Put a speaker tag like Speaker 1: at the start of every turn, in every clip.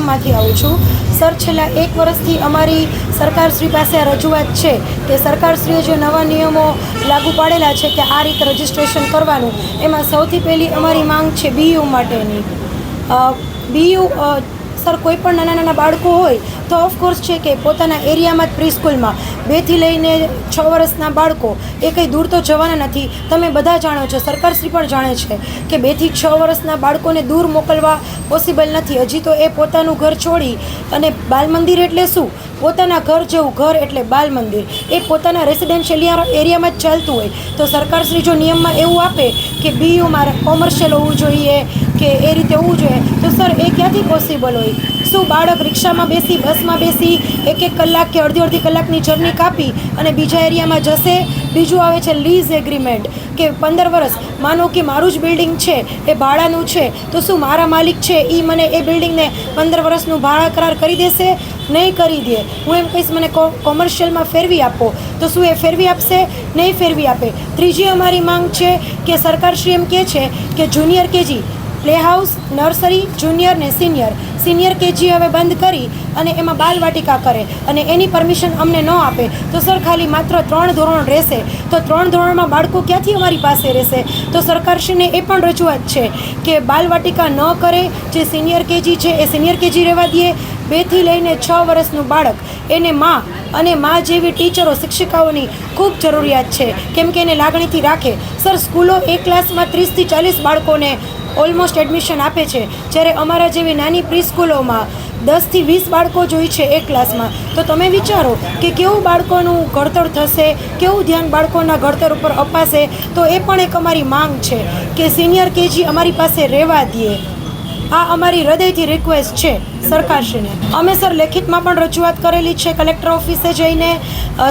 Speaker 1: ગામમાંથી આવું છું. સર, છેલ્લા 1 વર્ષથી અમારી સરકારશ્રી પાસે આ રજૂઆત છે કે સરકારશ્રીએ જે નવા નિયમો લાગુ પાડેલા છે કે આ રીતે રજિસ્ટ્રેશન કરવાનું, એમાં સૌથી પહેલી અમારી માંગ છે બીયુ માટેની. બીયુ સર, કોઈ પણ નાના નાના બાળકો હોય તો ઓફકોર્સ છે કે પોતાના એરિયામાં જ પ્રી સ્કૂલમાં 2 થી લઈને 6 વર્ષના બાળકો એ કંઈ દૂર તો જવાના નથી. તમે બધા જાણો છો, સરકારશ્રી પણ જાણે છે કે 2 થી 6 વર્ષના બાળકોને દૂર મોકલવા પોસિબલ નથી. હજી તો એ પોતાનું ઘર છોડી અને બાલ મંદિર એટલે શું? પોતાના ઘર જેવું ઘર એટલે બાલ મંદિર. એ પોતાના રેસિડેન્શિયલ એરિયામાં જ ચાલતું હોય તો સરકારશ્રી જો નિયમમાં એવું આપે કે બીયુ મારે કોમર્શિયલ હોવું જોઈએ કે એ રીતે હોવું જોઈએ, તો સર એ ક્યાંથી પોસિબલ હોય? શું બાળક રિક્ષામાં બેસી, બસમાં બેસી 1 કલાક કે અડધી કલાકની જર્ની કાપી અને બીજા એરિયામાં જશે? બીજું આવે છે લીઝ એગ્રીમેન્ટ કે 15 વર્ષ, માનો કે મારું જ બિલ્ડિંગ છે એ ભાડાનું છે, તો શું મારા માલિક છે એ મને એ બિલ્ડિંગને 15 વર્ષનું ભાડા કરાર કરી દેશે? નહીં કરી દે. હું એમ કહીશ મને કોમર્શિયલમાં ફેરવી આપો, તો શું એ ફેરવી આપશે? નહીં ફેરવી આપે. ત્રીજી અમારી માંગ છે કે સરકારશ્રી એમ કહે છે કે junior KG, play house, nursery, junior ને સિનિયર કેજી હવે બંધ કરી અને એમાં બાલવાટિકા કરે અને એની પરમિશન અમને ન આપે, તો સર ખાલી માત્ર 3 ધોરણ રહેશે. તો 3 ધોરણમાં બાળકો ક્યાંથી અમારી પાસે રહેશે? તો સરકારશ્રીને એ પણ રજૂઆત છે કે બાલવાટિકા ન કરે, જે સિનિયર કેજી છે એ સિનિયર કેજી રહેવા દે. 2 થી લઈને 6 વર્ષનું બાળક, એને મા જેવી ટીચરો, શિક્ષિકાઓની ખૂબ જરૂરિયાત છે, કેમ કે એને લાગણીથી રાખે. સર, સ્કૂલો એક ક્લાસમાં 30 થી 40 બાળકોને ઓલમોસ્ટ એડમિશન આપે છે, જ્યારે અમારા જેવી નાની પ્રી સ્કૂલોમાં 10 થી 20 બાળકો જ હોય છે એક ક્લાસમાં. તો તમે વિચારો કે કેવું બાળકોનું ઘડતર થશે, કેવું ધ્યાન બાળકોના ઘડતર ઉપર અપાશે. તો એ પણ એક અમારી માંગ છે કે સિનિયર કેજી અમારી પાસે રહેવા દે. આ અમારી હૃદયથી રિક્વેસ્ટ છે સરકારશ્રીને. અમે સર લેખિતમાં પણ રજૂઆત કરેલી છે, કલેક્ટર ઓફિસે જઈને,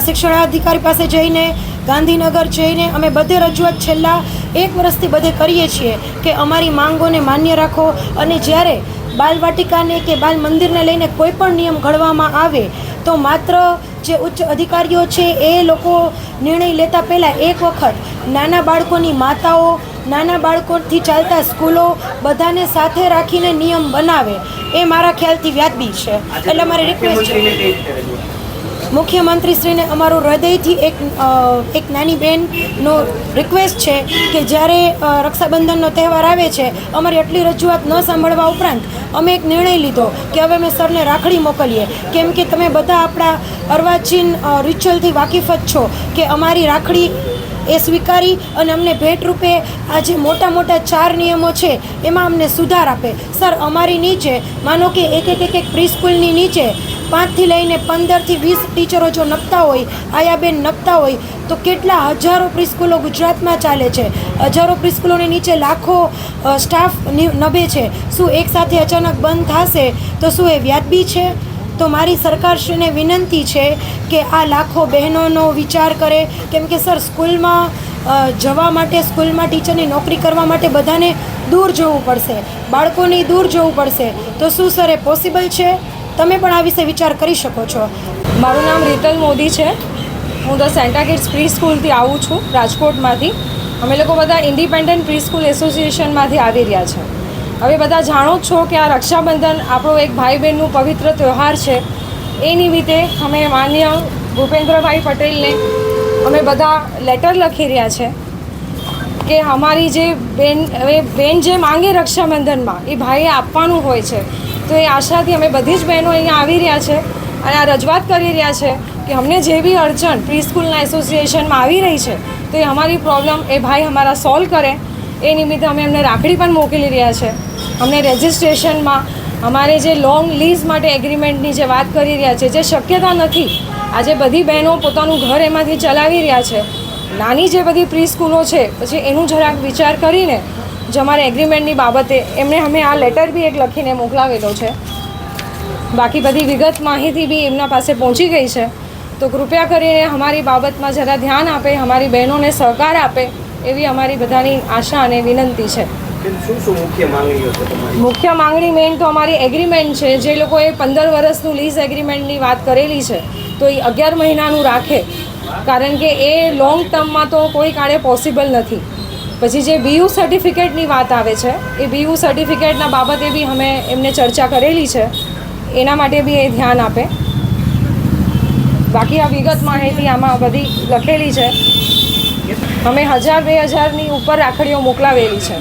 Speaker 1: શિક્ષણાધિકારી પાસે જઈને, ગાંધીનગર જઈને અમે બધે રજૂઆત છેલ્લા 1 વર્ષથી બધે કરીએ છીએ કે અમારી માંગોને માન્ય રાખો. અને જ્યારે બાલવાટિકાને કે બાલ મંદિરને લઈને કોઈ પણ નિયમ ઘડવામાં આવે તો માત્ર જે ઉચ્ચ અધિકારીઓ છે એ લોકો નિર્ણય લેતા પહેલાં એક વખત નાના બાળકોની માતાઓ, નાના બાળકોથી ચાલતા સ્કૂલો બધાને સાથે રાખીને નિયમ બનાવે, એ મારા ખ્યાલથી વ્યાજબી છે. એટલે અમારી રિક્વેસ્ટ છે મુખ્યમંત્રીશ્રીને, અમારું હૃદયથી એક નાની બહેનનો રિક્વેસ્ટ છે કે જ્યારે રક્ષાબંધનનો તહેવાર આવે છે, અમારી આટલી રજૂઆત ન સાંભળવા ઉપરાંત અમે એક નિર્ણય લીધો કે હવે અમે સરને રાખડી મોકલીએ, કેમ કે તમે બધા આપણા અર્વાચીન રિચ્યુઅલથી વાકેફ જ છો કે અમારી રાખડી એ સ્વીકારી અને અમને ભેટ રૂપે આ જે મોટા 4 નિયમો છે એમાં અમને સુધાર આપે. સર, અમારી નીચે માનો કે એક પ્રી સ્કૂલની નીચે 5 થી લઈને 15 થી 20 ટીચરો જો નપતા હોય, આયાબેન નપતા હોય, તો કેટલા હજારો પ્રી સ્કૂલો ગુજરાતમાં ચાલે છે. હજારો પ્રી સ્કૂલોની નીચે લાખો સ્ટાફ નભે છે. શું એક સાથે અચાનક બંધ થશે તો શું એ વ્યાજબી છે? તો મારી સરકારશ્રીને વિનંતી છે કે આ લાખો બહેનોનો વિચાર કરે, કેમ કે સર સ્કૂલમાં જવા માટે, સ્કૂલમાં ટીચરની નોકરી કરવા માટે બધાને દૂર જવું પડશે, બાળકોને દૂર જવું પડશે. તો શું સર એ પોસિબલ છે? તમે પણ આ વિશે વિચાર કરી શકો છો.
Speaker 2: મારું નામ રીતલ મોદી છે. હું ધ સેન્ટા કિડ્સ પ્રી સ્કૂલથી આવું છું, રાજકોટમાંથી. અમે લોકો બધા ઇન્ડિપેન્ડન્ટ પ્રી સ્કૂલ એસોસિએશનમાંથી આવી રહ્યા છે. હવે બધા જાણો જ છો કે આ રક્ષાબંધન આપણો એક ભાઈ બહેનનું પવિત્ર તહેવાર છે. એ નિમિત્તે અમે માન્ય ભૂપેન્દ્રભાઈ પટેલને અમે બધા લેટર લખી રહ્યા છે કે અમારી જે બેન જે માંગે રક્ષાબંધનમાં એ ભાઈએ આપવાનું હોય છે. તો એ આશાથી અમે બધી જ બહેનો અહીંયા આવી રહ્યા છે અને આ રજૂઆત કરી રહ્યા છે કે અમને જે બી અડચણ પ્રી સ્કૂલના એસોસિએશનમાં આવી રહી છે તો એ અમારી પ્રોબ્લેમ એ ભાઈ અમારા સોલ્વ કરે. એ નિમિત્તે અમે એમને રાખડી પણ મોકલી રહ્યા છે. અમને રજિસ્ટ્રેશનમાં અમારે જે લોંગ લીઝ માટે એગ્રીમેન્ટની જે વાત કરી રહ્યા છે, જે શક્યતા નથી. આજે બધી બહેનો પોતાનું ઘર એમાંથી ચલાવી રહ્યા છે. નાની જે બધી પ્રી સ્કૂલો છે, પછી એનું જરાક વિચાર કરીને જે અમારે એગ્રીમેન્ટની બાબતે એમણે અમે આ લેટર બી એક લખીને મોકલાવેલો છે. બાકી બધી વિગત માહિતી બી એમના પાસે પહોંચી ગઈ છે. તો કૃપયા કરીને અમારી બાબતમાં જરા ધ્યાન આપે, અમારી બહેનોને સહકાર આપે એવી અમારી બધાની આશા અને વિનંતી છે. મુખ્ય માંગણી મેઇન તો અમારી એગ્રીમેન્ટ છે. જે લોકોએ 15 વર્ષનું લીઝ એગ્રીમેન્ટની વાત કરેલી છે તો એ 11 મહિનાનું રાખે, કારણ કે એ લોંગ ટર્મમાં તો કોઈ કાળે પોસિબલ નથી. પછી જે બીયુ સર્ટિફિકેટની વાત આવે છે, એ બીયુ સર્ટિફિકેટના બાબતે બી અમે એમને ચર્ચા કરેલી છે એના માટે બી એ ધ્યાન આપે. બાકી આ વિગત માહિતી આમાં બધી લખેલી છે. અમે 1000-2000ની ઉપર રાખડીઓ મોકલાવેલી છે.